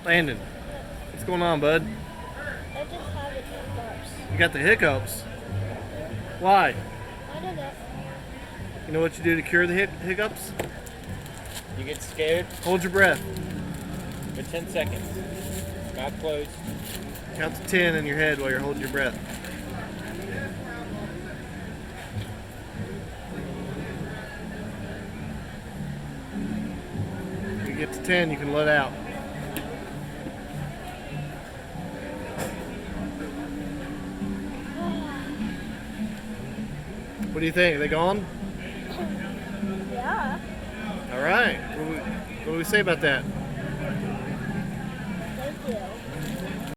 Landon, what's going on, bud? I just have the hiccups. You got the hiccups. Why? I don't know. You know what you do to cure the hiccups? You get scared Hold your breath. for 10 seconds. Mouth closed. Count to 10 in your head while you're holding your breath. When you get to 10, you can let out. What do you think? Are they gone? Yeah. All right. What do we say about that? Thank you.